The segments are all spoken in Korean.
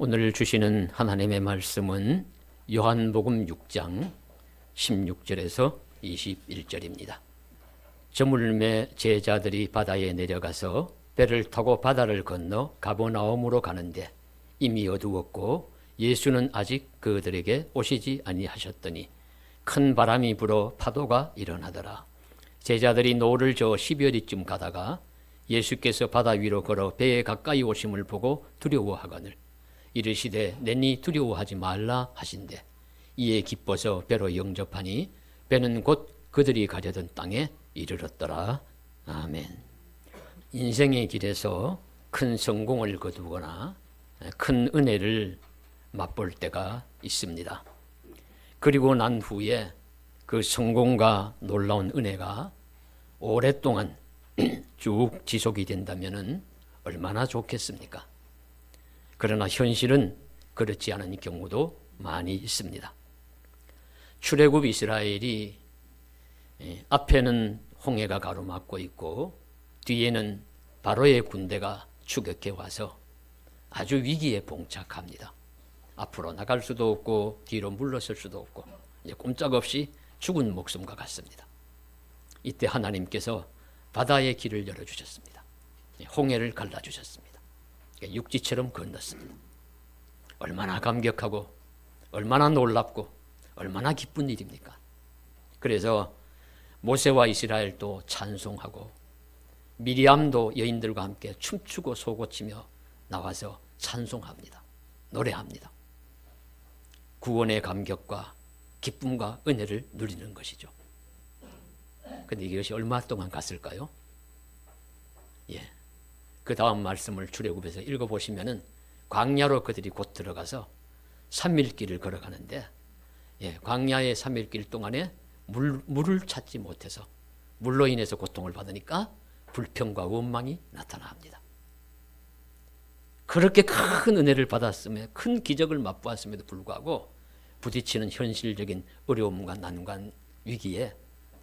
오늘 주시는 하나님의 말씀은 요한복음 6장 16절에서 21절입니다. 저물매 제자들이 바다에 내려가서 배를 타고 바다를 건너 가버나움으로 가는데 이미 어두웠고 예수는 아직 그들에게 오시지 아니하셨더니 큰 바람이 불어 파도가 일어나더라. 제자들이 노를 저어 10여리쯤 가다가 예수께서 바다 위로 걸어 배에 가까이 오심을 보고 두려워하거늘 이르시되 내니 두려워하지 말라 하신대 이에 기뻐서 배로 영접하니 배는 곧 그들이 가려던 땅에 이르렀더라. 아멘. 인생의 길에서 큰 성공을 거두거나 큰 은혜를 맛볼 때가 있습니다. 그리고 난 후에 그 성공과 놀라운 은혜가 오랫동안 쭉 지속이 된다면 얼마나 좋겠습니까? 그러나 현실은 그렇지 않은 경우도 많이 있습니다. 출애굽 이스라엘이 앞에는 홍해가 가로막고 있고 뒤에는 바로의 군대가 추격해 와서 아주 위기에 봉착합니다. 앞으로 나갈 수도 없고 뒤로 물러설 수도 없고 이제 꼼짝없이 죽은 목숨과 같습니다. 이때 하나님께서 바다의 길을 열어주셨습니다. 홍해를 갈라주셨습니다. 육지처럼 건넜습니다. 얼마나 감격하고 얼마나 놀랍고 얼마나 기쁜 일입니까? 그래서 모세와 이스라엘도 찬송하고 미리암도 여인들과 함께 춤추고 소고치며 나와서 찬송합니다. 노래합니다. 구원의 감격과 기쁨과 은혜를 누리는 것이죠. 그런데 이것이 얼마 동안 갔을까요? 그 다음 말씀을 출애굽에서 읽어보시면은 광야로 그들이 곧 들어가서 3일길을 걸어가는데 광야의 3일길 동안에 물을 찾지 못해서 물로 인해서 고통을 받으니까 불평과 원망이 나타납니다. 그렇게 큰 은혜를 받았음에 큰 기적을 맛보았음에도 불구하고 부딪히는 현실적인 어려움과 난관 위기에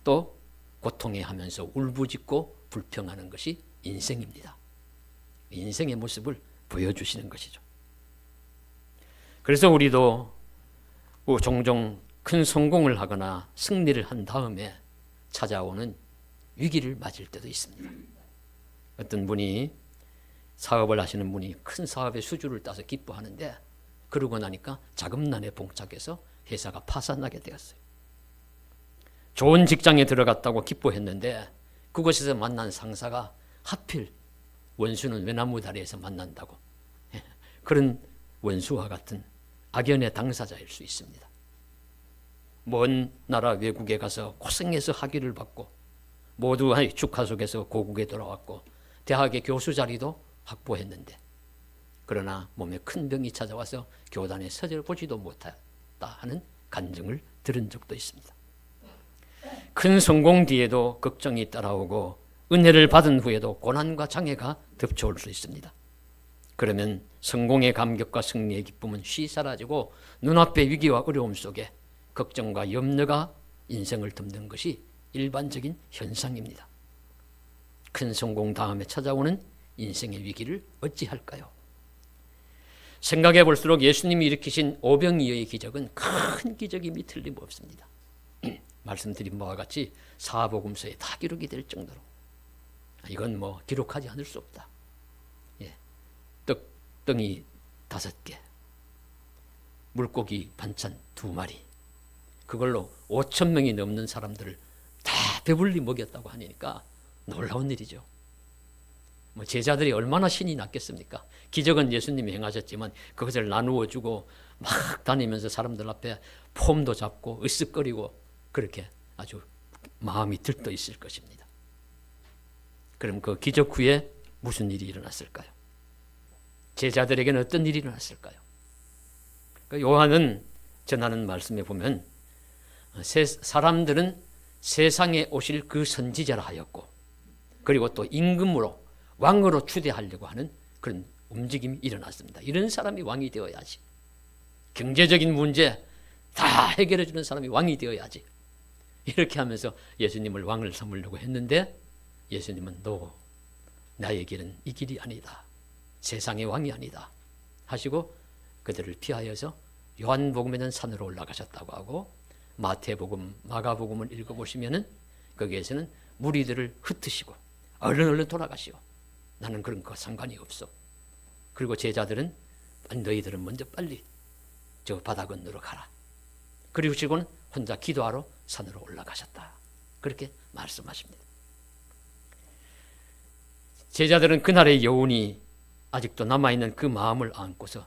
또 고통해 하면서 울부짖고 불평하는 것이 인생입니다. 인생의 모습을 보여주시는 것이죠. 그래서 우리도 종종 큰 성공을 하거나 승리를 한 다음에 찾아오는 위기를 맞을 때도 있습니다. 어떤 분이 사업을 하시는 분이 큰 사업의 수주를 따서 기뻐하는데 그러고 나니까 자금난에 봉착해서 회사가 파산나게 되었어요. 좋은 직장에 들어갔다고 기뻐했는데 그곳에서 만난 상사가 하필 원수는 외나무 다리에서 만난다고 그런 원수와 같은 악연의 당사자일 수 있습니다. 먼 나라 외국에 가서 고생해서 학위를 받고 모두 축하 속에서 고국에 돌아왔고 대학의 교수 자리도 확보했는데 그러나 몸에 큰 병이 찾아와서 교단에 서절 보지도 못했다 하는 간증을 들은 적도 있습니다. 큰 성공 뒤에도 걱정이 따라오고 은혜를 받은 후에도 고난과 장애가 덮쳐올 수 있습니다. 그러면 성공의 감격과 승리의 기쁨은 쉬 사라지고 눈앞의 위기와 어려움 속에 걱정과 염려가 인생을 덮는 것이 일반적인 현상입니다. 큰 성공 다음에 찾아오는 인생의 위기를 어찌할까요? 생각해 볼수록 예수님이 일으키신 오병이어의 기적은 큰 기적임이 틀림없습니다. 말씀드린 바와 같이 사복음서에 다 기록이 될 정도로 이건 기록하지 않을 수 없다. 떡덩이 5개, 물고기 반찬 2마리, 그걸로 5,000명이 넘는 사람들을 다 배불리 먹였다고 하니까 놀라운 일이죠. 제자들이 얼마나 신이 났겠습니까? 기적은 예수님이 행하셨지만 그것을 나누어 주고 막 다니면서 사람들 앞에 폼도 잡고 으쓱거리고 그렇게 아주 마음이 들떠 있을 것입니다. 그럼 그 기적 후에 무슨 일이 일어났을까요? 제자들에게는 어떤 일이 일어났을까요? 요한은 전하는 말씀에 보면 사람들은 세상에 오실 그 선지자라 하였고 그리고 또 임금으로 왕으로 추대하려고 하는 그런 움직임이 일어났습니다. 이런 사람이 왕이 되어야지. 경제적인 문제 다 해결해 주는 사람이 왕이 되어야지. 이렇게 하면서 예수님을 왕을 삼으려고 했는데 예수님은 나의 길은 이 길이 아니다. 세상의 왕이 아니다 하시고 그들을 피하여서 요한복음에는 산으로 올라가셨다고 하고, 마태복음, 마가복음을 읽어보시면은 거기에서는 무리들을 흩으시고 얼른 돌아가시오. 나는 그런 거 상관이 없어. 그리고 제자들은 너희들은 먼저 빨리 저 바다 건너로 가라. 그리고 지금은 혼자 기도하러 산으로 올라가셨다. 그렇게 말씀하십니다. 제자들은 그날의 여운이 아직도 남아있는 그 마음을 안고서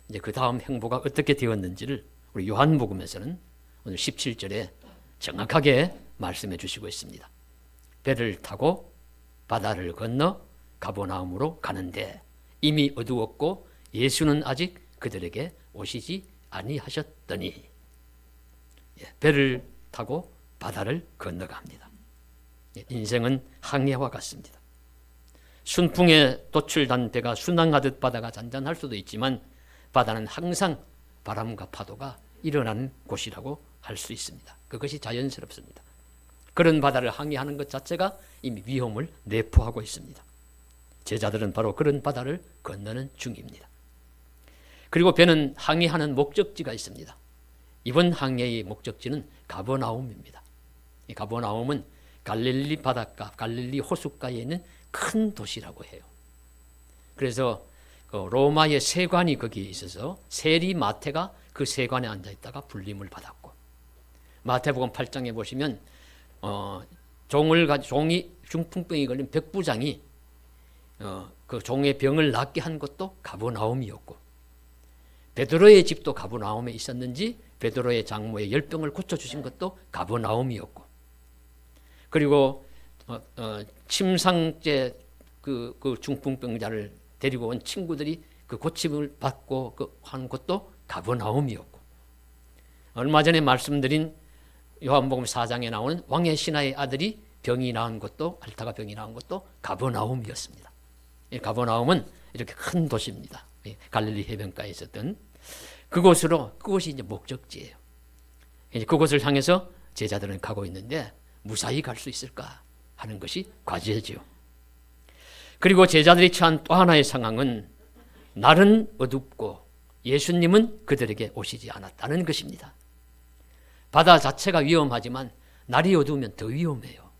이제 그 다음 행보가 어떻게 되었는지를 우리 요한복음에서는 오늘 17절에 정확하게 말씀해 주시고 있습니다. 배를 타고 바다를 건너 가버나움으로 가는데 이미 어두웠고 예수는 아직 그들에게 오시지 아니하셨더니, 배를 타고 바다를 건너갑니다. 인생은 항해와 같습니다. 순풍에 도출된 배가 순항하듯 바다가 잔잔할 수도 있지만 바다는 항상 바람과 파도가 일어나는 곳이라고 할 수 있습니다. 그것이 자연스럽습니다. 그런 바다를 항해하는 것 자체가 이미 위험을 내포하고 있습니다. 제자들은 바로 그런 바다를 건너는 중입니다. 그리고 배는 항해하는 목적지가 있습니다. 이번 항해의 목적지는 가버나움입니다. 이 가버나움은 갈릴리 바닷가, 갈릴리 호숫가에 있는 큰 도시라고 해요. 그래서 로마의 세관이 거기에 있어서 세리 마태가 그 세관에 앉아 있다가 불림을 받았고, 마태복음 8장에 보시면 종이 중풍병이 걸린 백부장이 그 종의 병을 낫게 한 것도 가버나움이었고, 베드로의 집도 가버나움에 있었는지 베드로의 장모의 열병을 고쳐주신 것도 가버나움이었고, 그리고 침상제 그 중풍병자를 데리고 온 친구들이 그 고침을 받고 한 것도 가버나움이었고, 얼마 전에 말씀드린 요한복음 4장에 나오는 왕의 신하의 아들이 병이 나은 것도, 알타가 병이 나은 것도 가버나움이었습니다. 가버나움은 이렇게 큰 도시입니다. 갈릴리 해변가에 있었던 그곳이 이제 목적지예요. 이제 그곳을 향해서 제자들은 가고 있는데 무사히 갈 수 있을까 하는 것이 과제지요. 그리고 제자들이 처한 또 하나의 상황은 날은 어둡고 예수님은 그들에게 오시지 않았다는 것입니다. 바다 자체가 위험하지만 날이 어두우면 더 위험해요.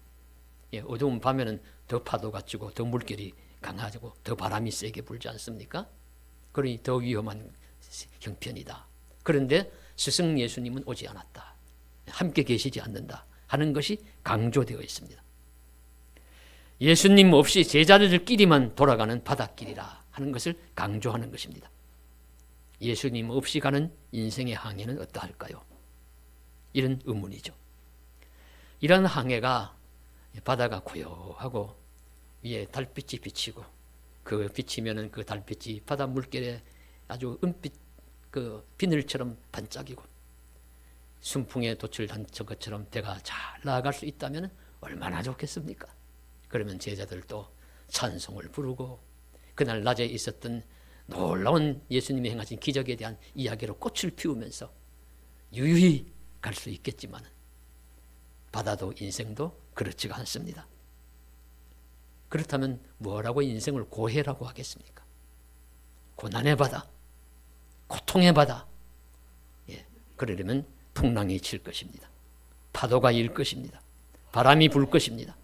어두운 밤에는 더 파도가 치고 더 물결이 강하고 더 바람이 세게 불지 않습니까? 그러니 더 위험한 형편이다. 그런데 스승 예수님은 오지 않았다. 함께 계시지 않는다 하는 것이 강조되어 있습니다. 예수님 없이 제자들끼리만 돌아가는 바닷길이라 하는 것을 강조하는 것입니다. 예수님 없이 가는 인생의 항해는 어떠할까요? 이런 의문이죠. 이런 항해가 바다가 고요하고 위에 달빛이 비치고 그 비치면은 그 달빛이 바다 물결에 아주 은빛 그 비늘처럼 반짝이고 순풍에 도출한 것처럼 배가 잘 나아갈 수 있다면 얼마나 좋겠습니까? 그러면 제자들도 찬송을 부르고 그날 낮에 있었던 놀라운 예수님이 행하신 기적에 대한 이야기로 꽃을 피우면서 유유히 갈 수 있겠지만 바다도 인생도 그렇지가 않습니다. 그렇다면 뭐라고 인생을 고해라고 하겠습니까? 고난의 바다, 고통의 바다. 그러려면 풍랑이 칠 것입니다. 파도가 일 것입니다. 바람이 불 것입니다.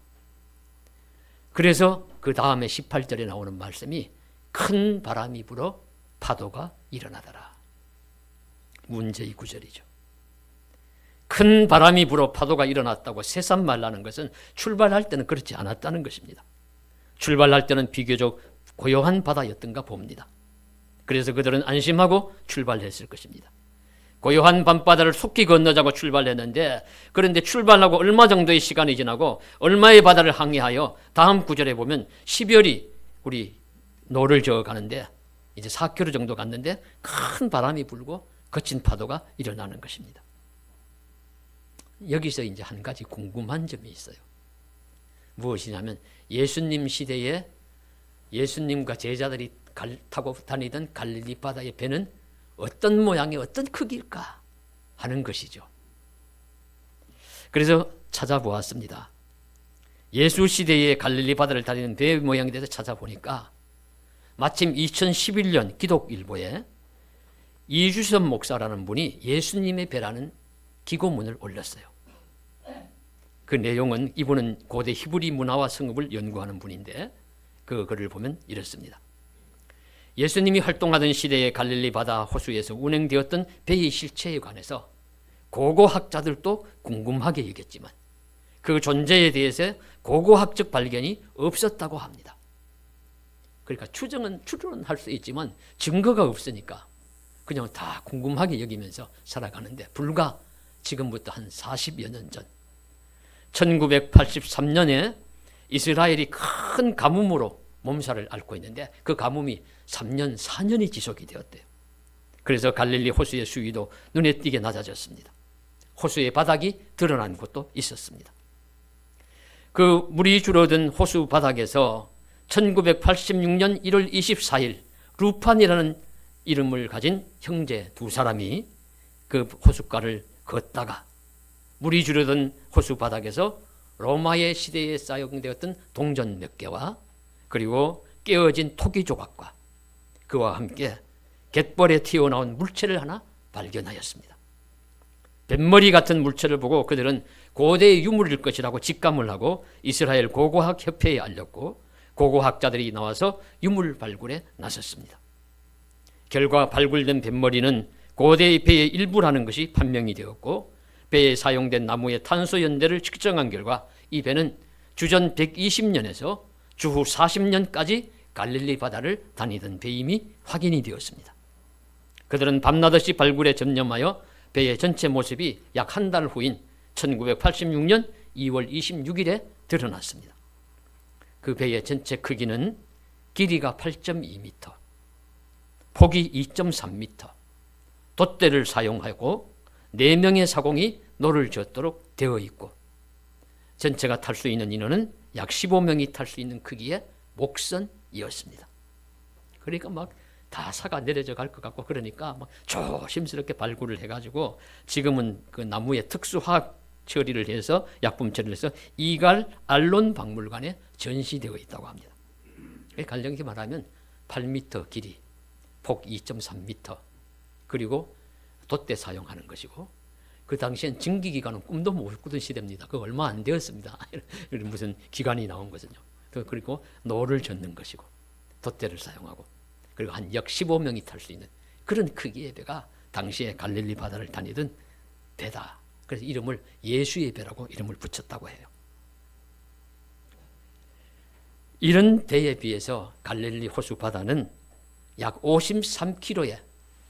그래서 그 다음에 18절에 나오는 말씀이 큰 바람이 불어 파도가 일어나더라. 문제의 구절이죠. 큰 바람이 불어 파도가 일어났다고 새삼 말하는 것은 출발할 때는 그렇지 않았다는 것입니다. 출발할 때는 비교적 고요한 바다였던가 봅니다. 그래서 그들은 안심하고 출발했을 것입니다. 고요한 밤바다를 속히 건너자고 출발했는데, 그런데 출발하고 얼마 정도의 시간이 지나고 얼마의 바다를 항해하여 다음 구절에 보면 12월이 우리 노를 저어 가는데 이제 4km 정도 갔는데 큰 바람이 불고 거친 파도가 일어나는 것입니다. 여기서 이제 한 가지 궁금한 점이 있어요. 무엇이냐면 예수님 시대에 예수님과 제자들이 타고 다니던 갈릴리 바다의 배는 어떤 모양의 어떤 크기일까 하는 것이죠. 그래서 찾아보았습니다. 예수 시대의 갈릴리 바다를 다니는 배 모양에 대해서 찾아보니까 마침 2011년 기독일보에 이주섭 목사라는 분이 예수님의 배라는 기고문을 올렸어요. 그 내용은 이분은 고대 히브리 문화와 성읍을 연구하는 분인데 그 글을 보면 이렇습니다. 예수님이 활동하던 시대의 갈릴리 바다 호수에서 운행되었던 배의 실체에 관해서 고고학자들도 궁금하게 여겼지만 그 존재에 대해서 고고학적 발견이 없었다고 합니다. 그러니까 추론할 수 있지만 증거가 없으니까 그냥 다 궁금하게 여기면서 살아가는데 불과 지금부터 한 40여 년 전 1983년에 이스라엘이 큰 가뭄으로 몸살을 앓고 있는데 그 가뭄이 3년, 4년이 지속이 되었대요. 그래서 갈릴리 호수의 수위도 눈에 띄게 낮아졌습니다. 호수의 바닥이 드러난 곳도 있었습니다. 그 물이 줄어든 호수 바닥에서 1986년 1월 24일 루판이라는 이름을 가진 형제 두 사람이 그 호숫가를 걷다가 물이 줄어든 호수 바닥에서 로마의 시대에 사용되었던 동전 몇 개와 그리고 깨어진 토기 조각과 그와 함께 갯벌에 튀어나온 물체를 하나 발견하였습니다. 뱃머리 같은 물체를 보고 그들은 고대의 유물일 것이라고 직감을 하고 이스라엘 고고학 협회에 알렸고 고고학자들이 나와서 유물 발굴에 나섰습니다. 결과 발굴된 뱃머리는 고대의 배의 일부라는 것이 판명이 되었고 배에 사용된 나무의 탄소 연대를 측정한 결과 이 배는 주전 120년에서 주후 40년까지 갈릴리 바다를 다니던 배임이 확인이 되었습니다. 그들은 밤낮없이 발굴에 전념하여 배의 전체 모습이 약 한 달 후인 1986년 2월 26일에 드러났습니다. 그 배의 전체 크기는 길이가 8.2m, 폭이 2.3m, 돛대를 사용하고 4명의 사공이 노를 젓도록 되어 있고 전체가 탈 수 있는 인원은 약 15명이 탈 수 있는 크기의 목선이었습니다. 그러니까 막 다 사가 내려져 갈 것 같고 그러니까 막 조심스럽게 발굴을 해가지고 지금은 그 나무에 특수화학 처리를 해서 약품 처리를 해서 이갈 알론 박물관에 전시되어 있다고 합니다. 간략히 말하면 8m 길이, 폭 2.3m, 그리고 돛대 사용하는 것이고 그 당시엔 증기기관은 꿈도 못 꾸던 시대입니다. 그 얼마 안 되었습니다. 무슨 기관이 나온 거거든요. 그리고 노를 젓는 것이고 돛대를 사용하고 그리고 한 약 15명이 탈 수 있는 그런 크기의 배가 당시에 갈릴리 바다를 다니던 배다. 그래서 이름을 예수의 배라고 이름을 붙였다고 해요. 이런 배에 비해서 갈릴리 호수 바다는 약 53km에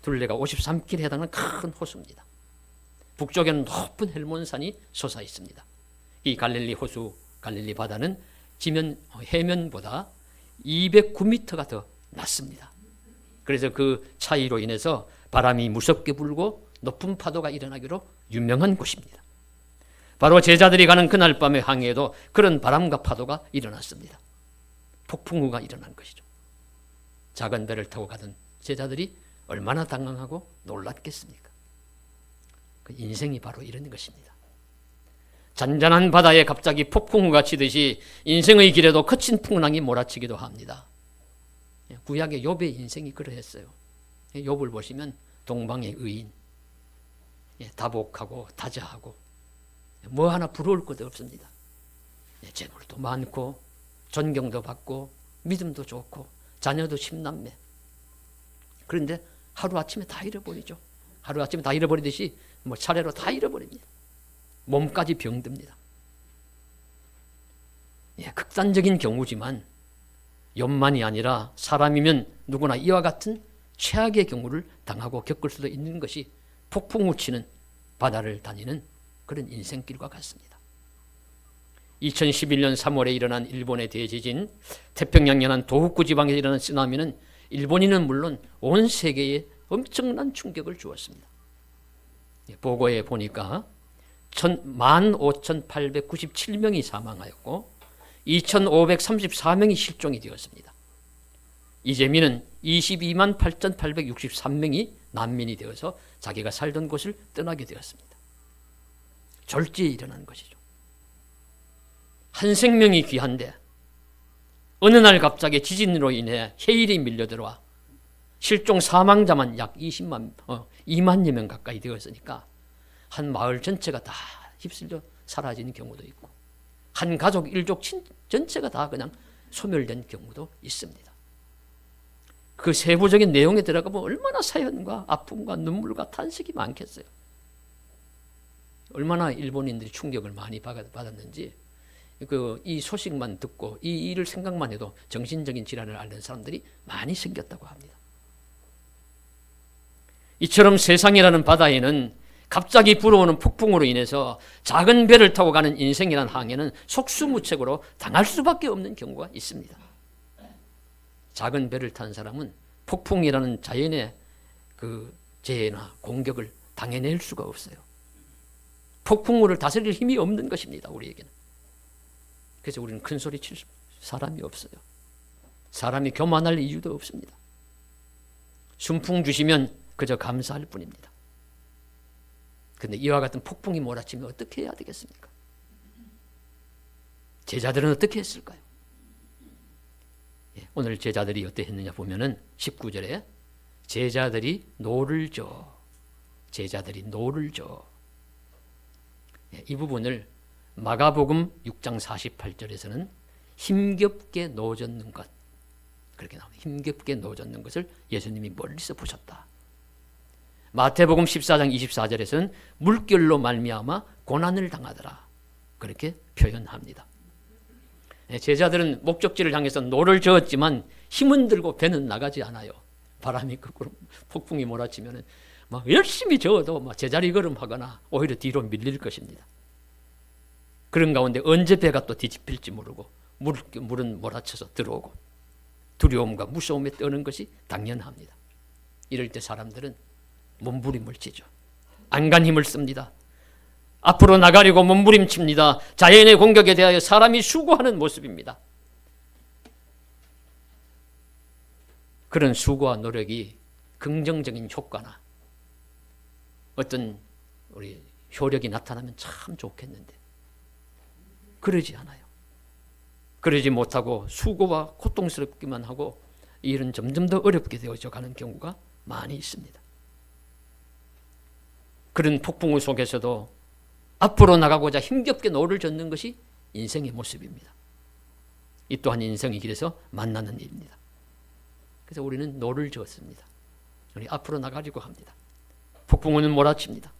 둘레가 53km에 해당하는 큰 호수입니다. 북쪽에는 높은 헬몬산이 솟아 있습니다. 이 갈릴리 호수, 갈릴리 바다는 해면보다 209m가 더 낮습니다. 그래서 그 차이로 인해서 바람이 무섭게 불고 높은 파도가 일어나기로 유명한 곳입니다. 바로 제자들이 가는 그날 밤의 항해에도 그런 바람과 파도가 일어났습니다. 폭풍우가 일어난 것이죠. 작은 배를 타고 가던 제자들이 얼마나 당황하고 놀랐겠습니까? 그 인생이 바로 이런 것입니다. 잔잔한 바다에 갑자기 폭풍우가 치듯이 인생의 길에도 거친 풍랑이 몰아치기도 합니다. 구약의 욥의 인생이 그러했어요. 욥을 보시면 동방의 의인, 다복하고 다자하고 뭐 하나 부러울 것도 없습니다. 재물도 많고 존경도 받고 믿음도 좋고 자녀도 10남매. 그런데 하루아침에 다 잃어버리죠. 하루아침에 다 잃어버리듯이 뭐 차례로 다 잃어버립니다. 몸까지 병듭니다. 극단적인 경우지만 욥만이 아니라 사람이면 누구나 이와 같은 최악의 경우를 당하고 겪을 수도 있는 것이 폭풍우 치는 바다를 다니는 그런 인생길과 같습니다. 2011년 3월에 일어난 일본의 대지진, 태평양 연안 도호쿠 지방에 일어난 쓰나미는 일본인은 물론 온 세계에 엄청난 충격을 주었습니다. 보고에 보니까 15,897명이 사망하였고 2,534명이 실종이 되었습니다. 이재민은 22만 8,863명이 난민이 되어서 자기가 살던 곳을 떠나게 되었습니다. 졸지에 일어난 것이죠. 한 생명이 귀한데 어느 날 갑자기 지진으로 인해 해일이 밀려들어와 실종 사망자만 약 2만여 명 가까이 되었으니까 한 마을 전체가 다 휩쓸려 사라지는 경우도 있고 한 가족 일족 전체가 다 그냥 소멸된 경우도 있습니다. 그 세부적인 내용에 들어가면 얼마나 사연과 아픔과 눈물과 탄식이 많겠어요. 얼마나 일본인들이 충격을 많이 받았는지 이 소식만 듣고 이 일을 생각만 해도 정신적인 질환을 앓는 사람들이 많이 생겼다고 합니다. 이처럼 세상이라는 바다에는 갑자기 불어오는 폭풍으로 인해서 작은 배를 타고 가는 인생이라는 항해는 속수무책으로 당할 수밖에 없는 경우가 있습니다. 작은 배를 탄 사람은 폭풍이라는 자연의 그 재해나 공격을 당해낼 수가 없어요. 폭풍우를 다스릴 힘이 없는 것입니다, 우리에게는. 그래서 우리는 큰 소리 칠 사람이 없어요. 사람이 교만할 이유도 없습니다. 순풍 주시면 그저 감사할 뿐입니다. 그런데 이와 같은 폭풍이 몰아치면 어떻게 해야 되겠습니까? 제자들은 어떻게 했을까요? 오늘 제자들이 어떻게 했느냐 보면은 19절에 제자들이 노를 저. 이 부분을 마가복음 6장 48절에서는 힘겹게 노젓는 것, 그렇게 나옵니다. 힘겹게 노젓는 것을 예수님이 멀리서 보셨다. 마태복음 14장 24절에서는 물결로 말미암아 고난을 당하더라, 그렇게 표현합니다. 제자들은 목적지를 향해서 노를 저었지만 힘은 들고 배는 나가지 않아요. 바람이 거꾸로 폭풍이 몰아치면 막 열심히 저어도 막 제자리 걸음하거나 오히려 뒤로 밀릴 것입니다. 그런 가운데 언제 배가 또 뒤집힐지 모르고 물은 몰아쳐서 들어오고 두려움과 무서움에 떠는 것이 당연합니다. 이럴 때 사람들은 몸부림을 치죠. 안간 힘을 씁니다. 앞으로 나가려고 몸부림칩니다. 자연의 공격에 대하여 사람이 수고하는 모습입니다. 그런 수고와 노력이 긍정적인 효과나 어떤 우리 효력이 나타나면 참 좋겠는데 그러지 않아요. 그러지 못하고 수고와 고통스럽기만 하고 이 일은 점점 더 어렵게 되어져 가는 경우가 많이 있습니다. 그런 폭풍우 속에서도 앞으로 나가고자 힘겹게 노를 젓는 것이 인생의 모습입니다. 이 또한 인생의 길에서 만나는 일입니다. 그래서 우리는 노를 젓습니다. 우리 앞으로 나가려고 합니다. 폭풍우는 몰아칩니다.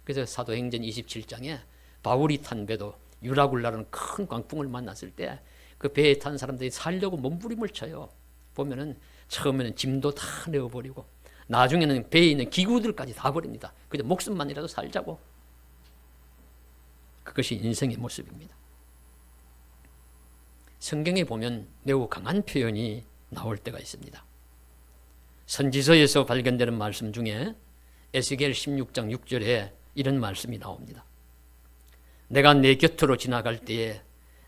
그래서 사도행전 27장에 바울이 탄 배도 유라굴라라는 큰 광풍을 만났을 때 그 배에 탄 사람들이 살려고 몸부림을 쳐요. 보면은 처음에는 짐도 다 내어버리고 나중에는 배에 있는 기구들까지 다 버립니다. 그저 목숨만이라도 살자고. 그것이 인생의 모습입니다. 성경에 보면 매우 강한 표현이 나올 때가 있습니다. 선지서에서 발견되는 말씀 중에 에스겔 16장 6절에 이런 말씀이 나옵니다. 내가 내 곁으로 지나갈 때에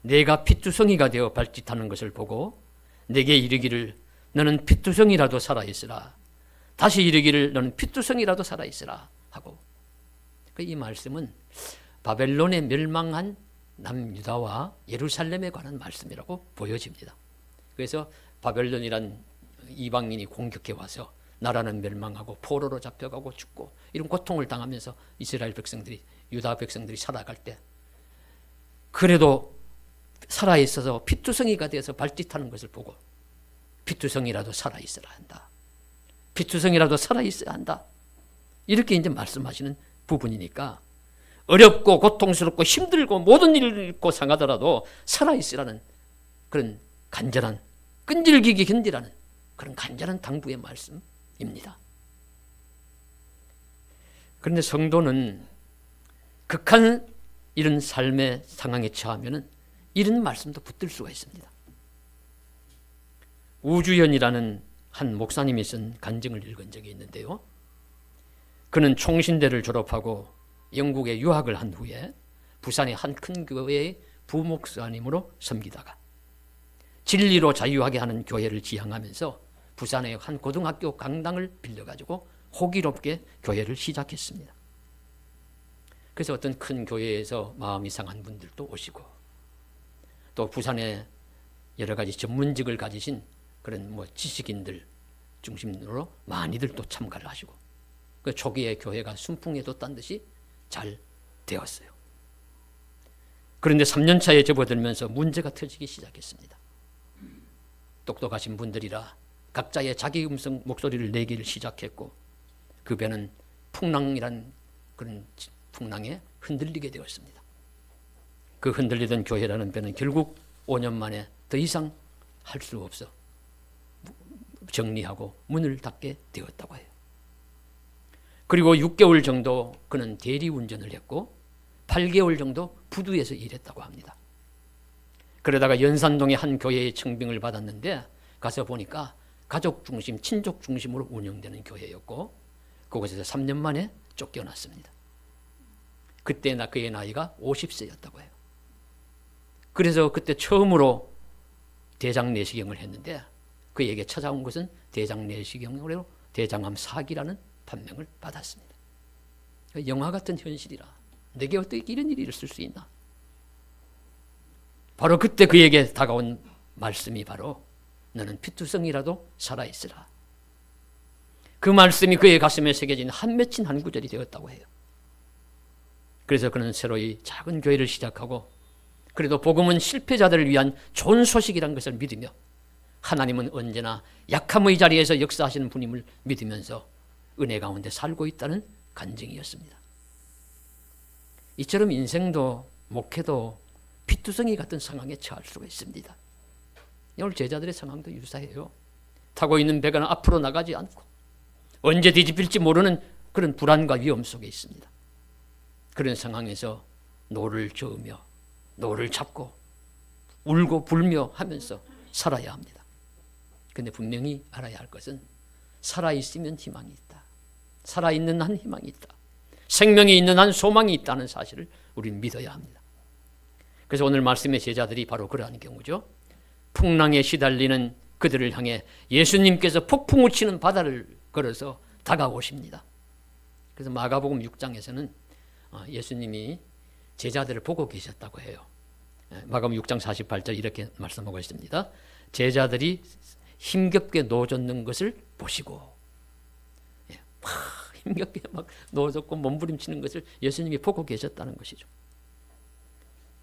내가 피투성이가 되어 발짓하는 것을 보고 내게 이르기를 너는 피투성이라도 살아있으라. 다시 이르기를 너는 피투성이라도 살아있으라 하고, 이 말씀은 바벨론에 멸망한 남유다와 예루살렘에 관한 말씀이라고 보여집니다. 그래서 바벨론이란 이방인이 공격해 와서 나라는 멸망하고 포로로 잡혀가고 죽고 이런 고통을 당하면서 이스라엘 백성들이, 유다 백성들이 살아갈 때 그래도 살아있어서 피투성이가 되어서 발짓하는 것을 보고 피투성이라도 살아있어야 한다. 피투성이라도 살아있어야 한다. 이렇게 이제 말씀하시는 부분이니까 어렵고 고통스럽고 힘들고 모든 일을 잃고 상하더라도 살아있으라는 그런 간절한, 끈질기게 견디라는 그런 간절한 당부의 말씀입니다. 그런데 성도는 극한 이런 삶의 상황에 처하면 이런 말씀도 붙들 수가 있습니다. 우주연이라는 한 목사님이 쓴 간증을 읽은 적이 있는데요. 그는 총신대를 졸업하고 영국에 유학을 한 후에 부산의 한 큰 교회의 부목사님으로 섬기다가 진리로 자유하게 하는 교회를 지향하면서 부산의 한 고등학교 강당을 빌려가지고 호기롭게 교회를 시작했습니다. 그래서 어떤 큰 교회에서 마음이 상한 분들도 오시고 또 부산에 여러 가지 전문직을 가지신 그런 지식인들, 중심으로 많이들 또 참가를 하시고 그 초기에 교회가 순풍에도 딴 듯이 잘 되었어요. 그런데 3년 차에 접어들면서 문제가 터지기 시작했습니다. 똑똑하신 분들이라 각자의 자기 음성 목소리를 내기를 시작했고 그 배는 풍랑이란 그런 풍랑에 흔들리게 되었습니다. 그 흔들리던 교회라는 배는 결국 5년 만에 더 이상 할 수 없어 정리하고 문을 닫게 되었다고 해요. 그리고 6개월 정도 그는 대리운전을 했고 8개월 정도 부두에서 일했다고 합니다. 그러다가 연산동의 한 교회의 청빙을 받았는데 가서 보니까 가족 중심, 친족 중심으로 운영되는 교회였고 그곳에서 3년 만에 쫓겨났습니다. 그때 그의 나이가 50세였다고 해요. 그래서 그때 처음으로 대장내시경을 했는데 그에게 찾아온 것은 대장내시경으로 대장암 4기라는 판명을 받았습니다. 영화 같은 현실이라 내게 어떻게 이런 일이 있을 수 있나? 바로 그때 그에게 다가온 말씀이 바로 너는 피투성이라도 살아있으라. 그 말씀이 그의 가슴에 새겨진 한 맺힌 한 구절이 되었다고 해요. 그래서 그는 새로이 작은 교회를 시작하고 그래도 복음은 실패자들을 위한 좋은 소식이라는 것을 믿으며 하나님은 언제나 약함의 자리에서 역사하시는 분임을 믿으면서 은혜 가운데 살고 있다는 간증이었습니다. 이처럼 인생도 목회도 피투성이 같은 상황에 처할 수가 있습니다. 오늘 제자들의 상황도 유사해요. 타고 있는 배가 앞으로 나가지 않고 언제 뒤집힐지 모르는 그런 불안과 위험 속에 있습니다. 그런 상황에서 노를 저으며 노를 잡고 울고 불며 하면서 살아야 합니다. 그런데 분명히 알아야 할 것은 살아있으면 희망이 있다. 살아있는 한 희망이 있다. 생명이 있는 한 소망이 있다는 사실을 우리는 믿어야 합니다. 그래서 오늘 말씀의 제자들이 바로 그러한 경우죠. 풍랑에 시달리는 그들을 향해 예수님께서 폭풍을 치는 바다를 걸어서 다가오십니다. 그래서 마가복음 6장에서는 예수님이 제자들을 보고 계셨다고 해요. 마가복음 6장 48절 이렇게 말씀하고 있습니다. 제자들이 힘겹게 노젓는 것을 보시고 힘겹게 막 노젓고 몸부림치는 것을 예수님이 보고 계셨다는 것이죠.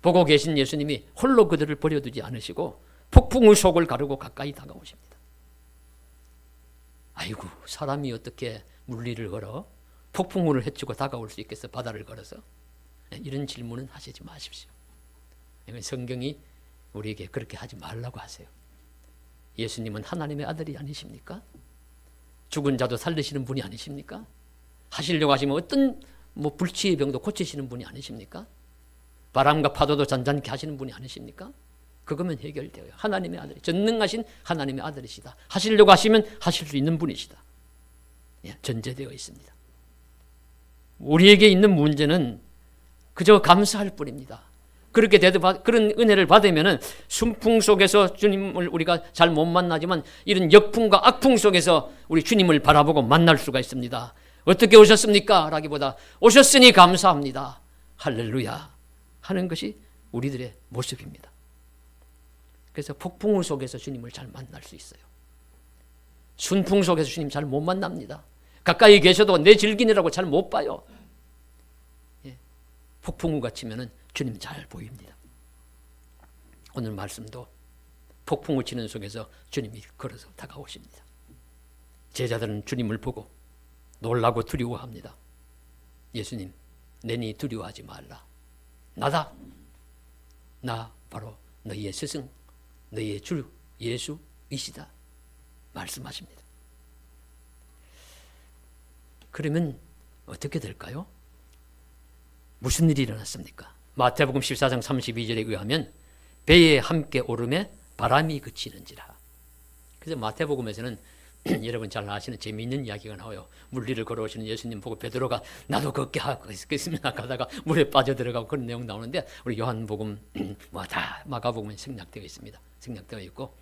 보고 계신 예수님이 홀로 그들을 버려두지 않으시고 폭풍의 속을 가르고 가까이 다가오십니다. 아이고 사람이 어떻게 물리를 걸어 폭풍우를 헤치고 다가올 수 있겠어? 바다를 걸어서? 이런 질문은 하시지 마십시오. 성경이 우리에게 그렇게 하지 말라고 하세요. 예수님은 하나님의 아들이 아니십니까? 죽은 자도 살리시는 분이 아니십니까? 하시려고 하시면 어떤 불치의 병도 고치시는 분이 아니십니까? 바람과 파도도 잔잔케 하시는 분이 아니십니까? 그거면 해결되어요. 하나님의 아들, 전능하신 하나님의 아들이시다. 하시려고 하시면 하실 수 있는 분이시다. 전제되어 있습니다. 우리에게 있는 문제는 그저 감사할 뿐입니다. 그렇게 그런 은혜를 받으면은 순풍 속에서 주님을 우리가 잘 못 만나지만 이런 역풍과 악풍 속에서 우리 주님을 바라보고 만날 수가 있습니다. 어떻게 오셨습니까? 라기보다 오셨으니 감사합니다. 할렐루야 하는 것이 우리들의 모습입니다. 그래서 폭풍 속에서 주님을 잘 만날 수 있어요. 순풍 속에서 주님 잘 못 만납니다. 가까이 계셔도 내 질긴이라고 잘 못 봐요. 폭풍우가 치면은 주님 잘 보입니다. 오늘 말씀도 폭풍우 치는 속에서 주님이 걸어서 다가오십니다. 제자들은 주님을 보고 놀라고 두려워합니다. 예수님, 내니 두려워하지 말라. 나다. 나 바로 너희의 스승, 너희의 주 예수이시다. 말씀하십니다. 그러면 어떻게 될까요? 무슨 일이 일어났습니까? 마태복음 14장 32절에 의하면 배에 함께 오름에 바람이 그치는지라. 그래서 마태복음에서는 여러분 잘 아시는 재미있는 이야기가 나와요. 물리를 걸어오시는 예수님 보고 베드로가 나도 걷게 하겠습니다 가다가 물에 빠져들어가고 그런 내용 나오는데 우리 요한복음 다 마가복음에 생략되어 있습니다. 생략되어 있고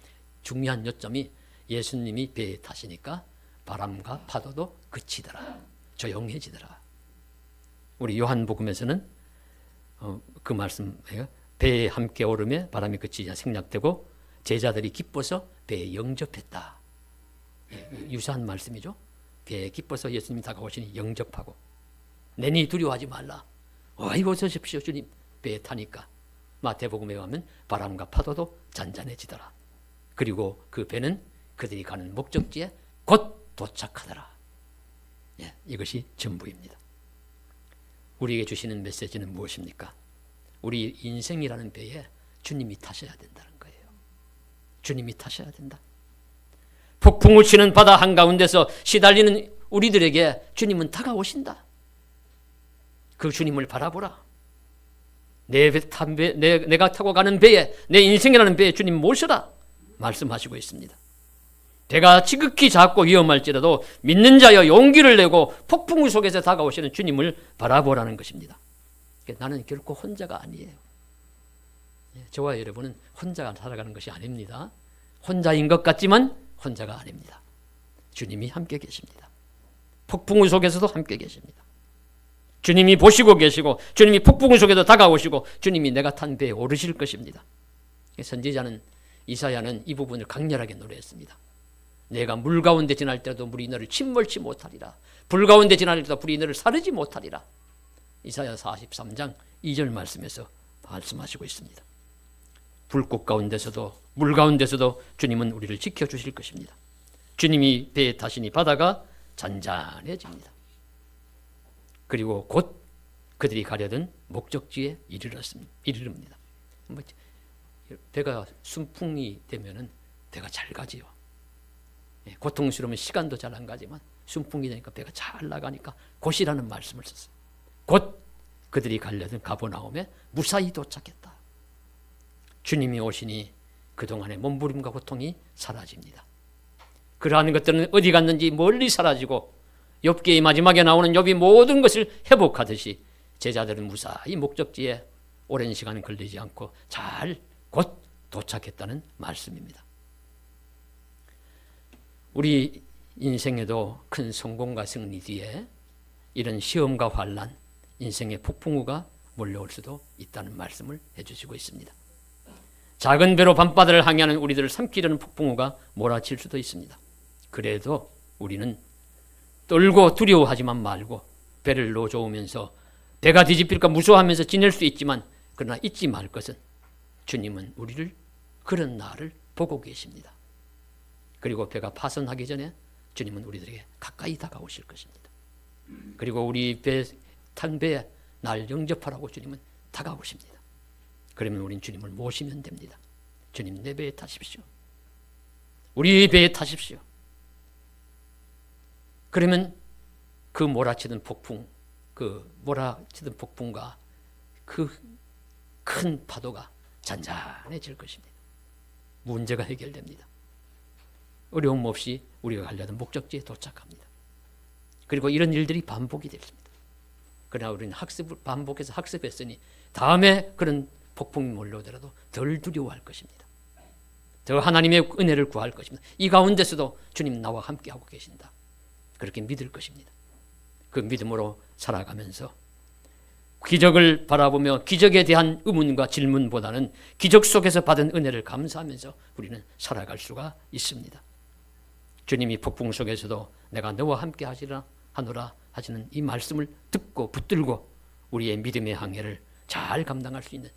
중요한 요점이 예수님이 배에 타시니까 바람과 파도도 그치더라. 조용해지더라. 우리 요한복음에서는 그 말씀이에요. 배에 함께 오름에 바람이 그치자 생략되고 제자들이 기뻐서 배에 영접했다. 유사한 말씀이죠. 배에 기뻐서 예수님이 다가오시니 영접하고 내니 두려워하지 말라. 아이고 서십시오 주님. 배에 타니까 마태복음에 가면 바람과 파도도 잔잔해지더라. 그리고 그 배는 그들이 가는 목적지에 곧 도착하더라. 이것이 전부입니다. 우리에게 주시는 메시지는 무엇입니까? 우리 인생이라는 배에 주님이 타셔야 된다는 거예요. 주님이 타셔야 된다. 폭풍우 치는 바다 한가운데서 시달리는 우리들에게 주님은 다가오신다. 그 주님을 바라보라. 내가 타고 가는 배에, 내 인생이라는 배에 주님 모셔라 말씀하시고 있습니다. 배가 지극히 작고 위험할지라도 믿는 자여 용기를 내고 폭풍우 속에서 다가오시는 주님을 바라보라는 것입니다. 나는 결코 혼자가 아니에요. 저와 여러분은 혼자가 살아가는 것이 아닙니다. 혼자인 것 같지만 혼자가 아닙니다. 주님이 함께 계십니다. 폭풍우 속에서도 함께 계십니다. 주님이 보시고 계시고 주님이 폭풍우 속에도 다가오시고 주님이 내가 탄 배에 오르실 것입니다. 선지자는 이사야는 이 부분을 강렬하게 노래했습니다. 내가 물 가운데 지날 때도 물이 너를 침몰치 못하리라. 불 가운데 지날 때도 불이 너를 사르지 못하리라. 이사야 43장 2절 말씀에서 말씀하시고 있습니다. 불꽃 가운데서도 물 가운데서도 주님은 우리를 지켜주실 것입니다. 주님이 배에 타시니 바다가 잔잔해집니다. 그리고 곧 그들이 가려던 목적지에 이르릅니다. 배가 순풍이 되면은 배가 잘 가지요. 고통스러우면 시간도 잘 안 가지만 순풍이 되니까 배가 잘 나가니까 곧이라는 말씀을 썼어요. 곧 그들이 가려던 가버나움에 무사히 도착했다. 주님이 오시니 그동안의 몸부림과 고통이 사라집니다. 그러한 것들은 어디 갔는지 멀리 사라지고 욥기의 마지막에 나오는 욥이 모든 것을 회복하듯이 제자들은 무사히 목적지에 오랜 시간 걸리지 않고 잘 곧 도착했다는 말씀입니다. 우리 인생에도 큰 성공과 승리 뒤에 이런 시험과 환난, 인생의 폭풍우가 몰려올 수도 있다는 말씀을 해주시고 있습니다. 작은 배로 밤바다를 항해하는 우리들을 삼키려는 폭풍우가 몰아칠 수도 있습니다. 그래도 우리는 떨고 두려워하지만 말고 배를 놓아놓으면서 배가 뒤집힐까 무서워하면서 지낼 수 있지만 그러나 잊지 말 것은 주님은 우리를 그런 날을 보고 계십니다. 그리고 배가 파손하기 전에 주님은 우리들에게 가까이 다가오실 것입니다. 그리고 우리 탄 배에 날 영접하라고 주님은 다가오십니다. 그러면 우린 주님을 모시면 됩니다. 주님 내 배에 타십시오. 우리 배에 타십시오. 그러면 그 몰아치던 폭풍과 그 큰 파도가 잔잔해질 것입니다. 문제가 해결됩니다. 어려움 없이 우리가 가려던 목적지에 도착합니다. 그리고 이런 일들이 반복이 됐습니다. 그러나 우리는 반복해서 학습했으니 다음에 그런 폭풍이 몰려오더라도 덜 두려워할 것입니다. 더 하나님의 은혜를 구할 것입니다. 이 가운데서도 주님 나와 함께하고 계신다. 그렇게 믿을 것입니다. 그 믿음으로 살아가면서 기적을 바라보며 기적에 대한 의문과 질문보다는 기적 속에서 받은 은혜를 감사하면서 우리는 살아갈 수가 있습니다. 주님이 폭풍 속에서도 내가 너와 함께 하노라 하시는 이 말씀을 듣고 붙들고 우리의 믿음의 항해를 잘 감당할 수 있는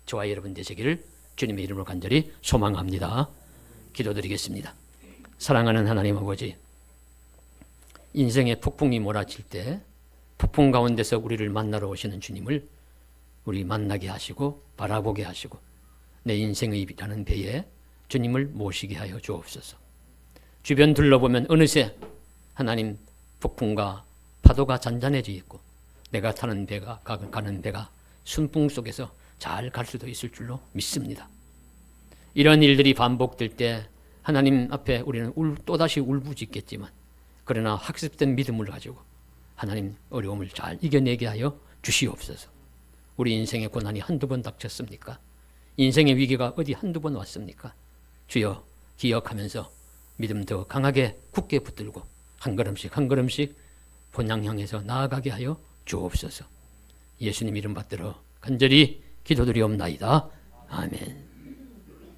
저와 여러분 되시기를 주님의 이름으로 간절히 소망합니다. 기도드리겠습니다. 사랑하는 하나님 아버지, 인생의 폭풍이 몰아칠 때 폭풍 가운데서 우리를 만나러 오시는 주님을 우리 만나게 하시고 바라보게 하시고 내 인생이라는 배에 주님을 모시게 하여 주옵소서. 주변 둘러보면 어느새 하나님 폭풍과 파도가 잔잔해져 있고 내가 타는 배가 가는 배가 순풍 속에서 잘 갈 수도 있을 줄로 믿습니다. 이런 일들이 반복될 때 하나님 앞에 우리는 또다시 울부짖겠지만 그러나 학습된 믿음을 가지고 하나님 어려움을 잘 이겨내게 하여 주시옵소서. 우리 인생의 고난이 한두 번 닥쳤습니까? 인생의 위기가 어디 한두 번 왔습니까? 주여 기억하면서 믿음 더 강하게 굳게 붙들고 한 걸음씩 한 걸음씩 본향 향해서 나아가게 하여 주옵소서. 예수님 이름 받들어 간절히 기도드리옵나이다. 아멘.